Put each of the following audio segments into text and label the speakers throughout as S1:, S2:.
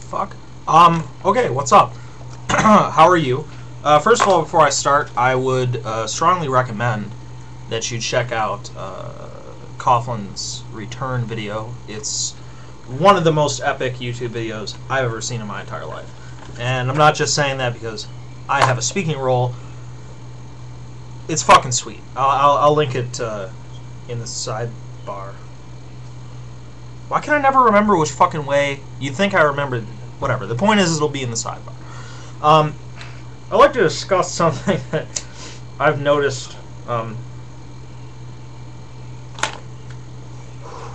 S1: fuck? Okay, what's up? How are you? First of all, before I start, I would strongly recommend that you check out Coughlin's return video. It's one of the most epic YouTube videos I've ever seen in my entire life. And I'm not just saying that because I have a speaking role. It's fucking sweet. I'll link it in the sidebar. Why can I never remember which fucking way? You'd think I remembered. Whatever. The point is, it'll be in the sidebar. I'd like to discuss something that I've noticed.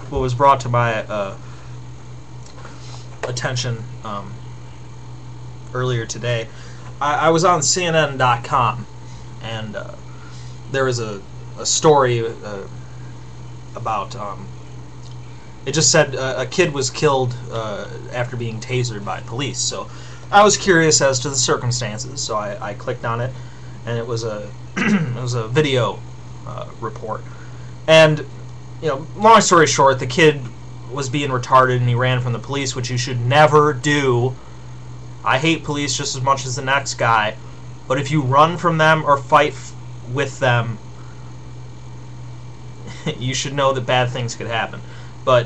S1: What was brought to my attention earlier today. I was on CNN.com, and there was a story about. It just said a kid was killed after being tasered by police. So I was curious as to the circumstances. So I clicked on it, and it was a it was a video report. And long story short, the kid was being retarded and he ran from the police, which you should never do. I hate police just as much as the next guy, but if you run from them or fight with them, you should know that bad things could happen. But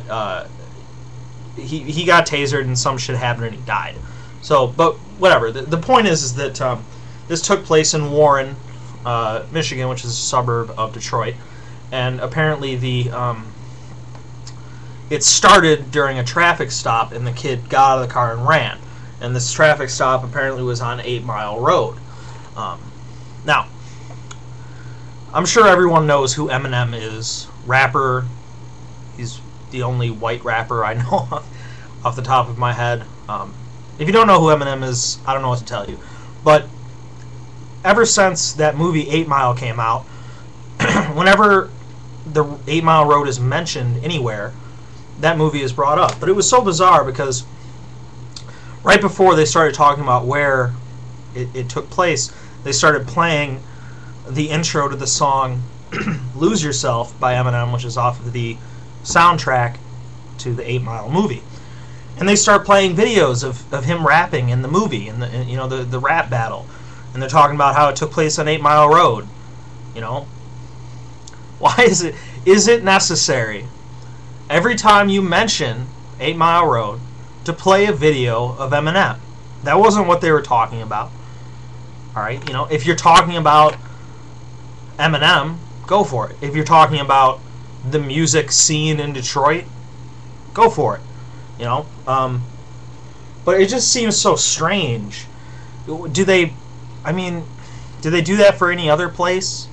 S1: he got tasered and some shit happened and he died. So, but whatever. The point is that this took place in Warren, Michigan, which is a suburb of Detroit, and apparently it started during a traffic stop, and the kid got out of the car and ran. And this traffic stop apparently was on 8 Mile Road. Now, I'm sure everyone knows who Eminem is. Rapper. He's the only white rapper I know off the top of my head. If you don't know who Eminem is, I don't know what to tell you. But ever since that movie 8 Mile came out, whenever the 8 Mile Road is mentioned anywhere, that movie is brought up. But it was so bizarre because right before they started talking about where it took place, they started playing the intro to the song Lose Yourself by Eminem, which is off of the soundtrack to the 8 Mile movie. And they start playing videos of him rapping in the movie, in the rap battle. And they're talking about how it took place on 8 Mile Road. Why is it necessary every time you mention 8 Mile Road to play a video of Eminem? That wasn't what they were talking about. Alright, if you're talking about Eminem, go for it. If you're talking about the music scene in Detroit, go for it. But it just seems so strange. Do they do that for any other place?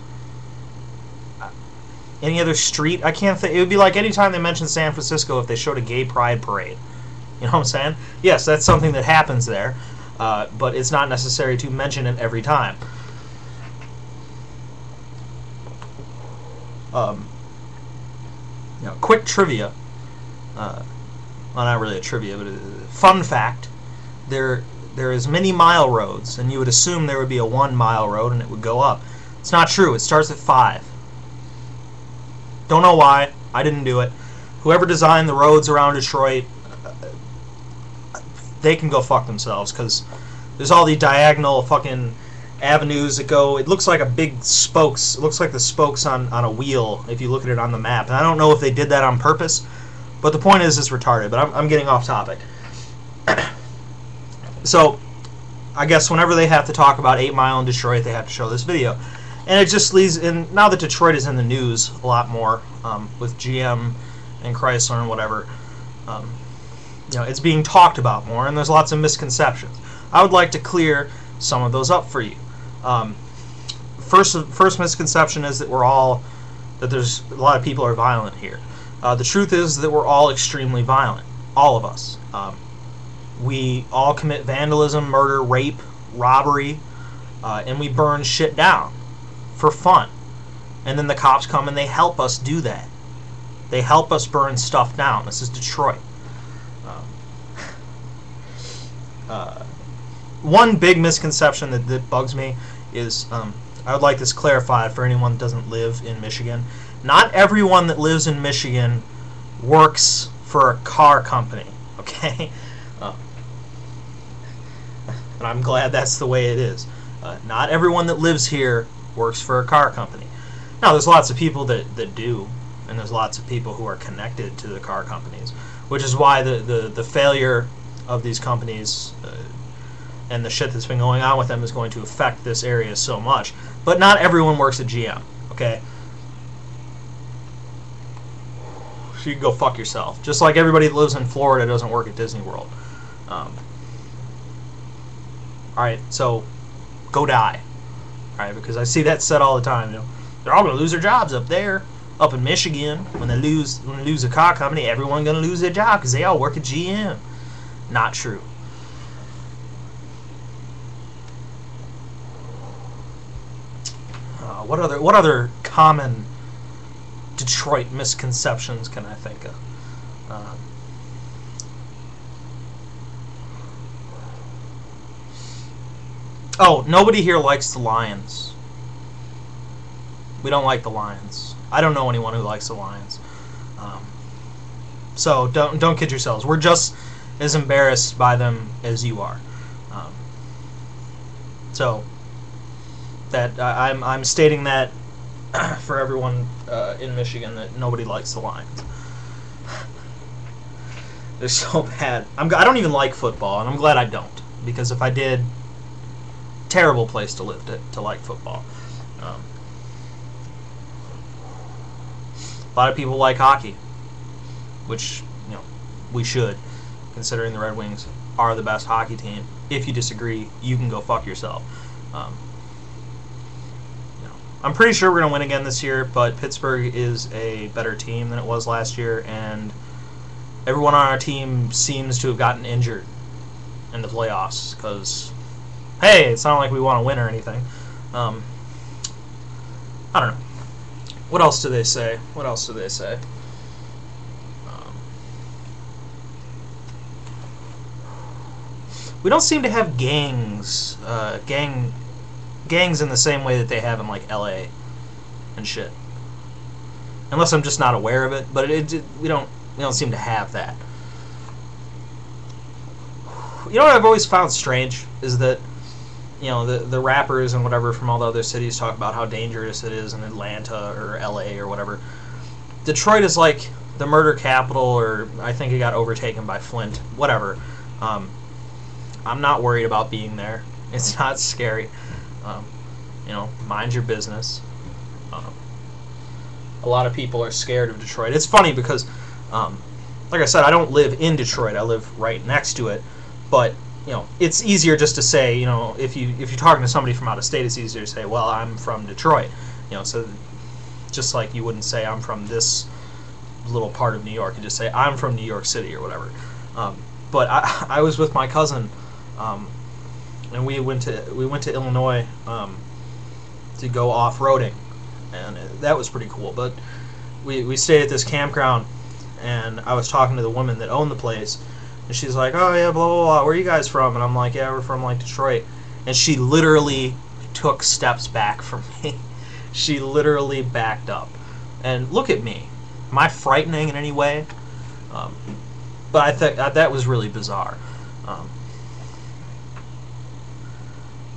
S1: Any other street? I can't think. It would be like anytime they mention San Francisco if they showed a gay pride parade. You know what I'm saying? Yes, that's something that happens there, but it's not necessary to mention it every time. Quick trivia. Well, not really a trivia, but a fun fact. There is many mile roads, and you would assume there would be a 1 mile road and it would go up. It's not true. It starts at 5. Don't know why. I didn't do it. Whoever designed the roads around Detroit, they can go fuck themselves, because there's all these diagonal fucking avenues that go. It looks like a big spokes. It looks like the spokes on a wheel if you look at it on the map. And I don't know if they did that on purpose, but the point is it's retarded. But I'm getting off topic. So I guess whenever they have to talk about 8 Mile in Detroit, they have to show this video. And it just leads in, now that Detroit is in the news a lot more, with GM and Chrysler and whatever, it's being talked about more, and there's lots of misconceptions. I would like to clear some of those up for you. First misconception is that there's a lot of people are violent here. The truth is that we're all extremely violent, all of us. We all commit vandalism, murder, rape, robbery, and we burn shit down for fun. And then the cops come and they help us do that. They help us burn stuff down. This is Detroit. One big misconception that bugs me is, I would like this clarified for anyone that doesn't live in Michigan. Not everyone that lives in Michigan works for a car company, okay? and I'm glad that's the way it is. Not everyone that lives here works for a car company. Now, there's lots of people that do, and there's lots of people who are connected to the car companies, which is why the failure of these companies and the shit that's been going on with them is going to affect this area so much. But not everyone works at GM, okay? So you can go fuck yourself. Just like everybody that lives in Florida doesn't work at Disney World. Alright, so go die. Alright, because I see that said all the time. You know, they're all going to lose their jobs up there. Up in Michigan, when they lose a car company, everyone's going to lose their job because they all work at GM. Not true. What other common Detroit misconceptions can I think of? Oh, nobody here likes the Lions. We don't like the Lions. I don't know anyone who likes the Lions. So don't kid yourselves. We're just as embarrassed by them as you are. So that I'm stating that for everyone in Michigan that nobody likes the Lions. They're so bad. I don't even like football, and I'm glad I don't, because if I did, terrible place to live to like football. A lot of people like hockey, which, you know, we should, considering the Red Wings are the best hockey team. If you disagree, you can go fuck yourself. You know, I'm pretty sure we're going to win again this year, but Pittsburgh is a better team than it was last year, and everyone on our team seems to have gotten injured in the playoffs, because, hey, it's not like we want to win or anything. I don't know. What else do they say? What else do they say? We don't seem to have gangs, gangs in the same way that they have in like LA and shit. Unless I'm just not aware of it, but we don't seem to have that. You know what I've always found strange is that, you know, the rappers and whatever from all the other cities talk about how dangerous it is in Atlanta or LA or whatever. Detroit is like the murder capital, or I think it got overtaken by Flint. Whatever. I'm not worried about being there. It's not scary. You know, mind your business. A lot of people are scared of Detroit. It's funny because, like I said, I don't live in Detroit. I live right next to it. But, you know, it's easier just to say, you know, if you're talking to somebody from out of state, it's easier to say, well, I'm from Detroit. You know, so just like you wouldn't say I'm from this little part of New York, you just say I'm from New York City or whatever. But I was with my cousin, and we went to Illinois to go off-roading, and that was pretty cool. But we stayed at this campground, and I was talking to the woman that owned the place. And she's like, oh, yeah, blah, blah, blah, where are you guys from? And I'm like, yeah, we're from, like, Detroit. And she literally took steps back from me. She literally backed up. And look at me. Am I frightening in any way? But I think that was really bizarre.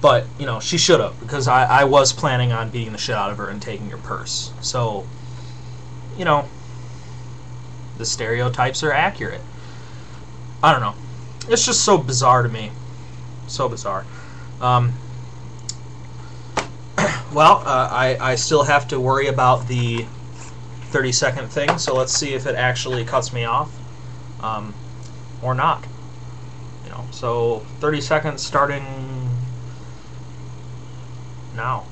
S1: But, you know, she should have, because I was planning on beating the shit out of her and taking her purse. So, you know, the stereotypes are accurate. I don't know. It's just so bizarre to me. So bizarre. Well, I still have to worry about the 30-second thing, so let's see if it actually cuts me off or not. You know, so 30 seconds starting now.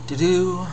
S1: Do-do.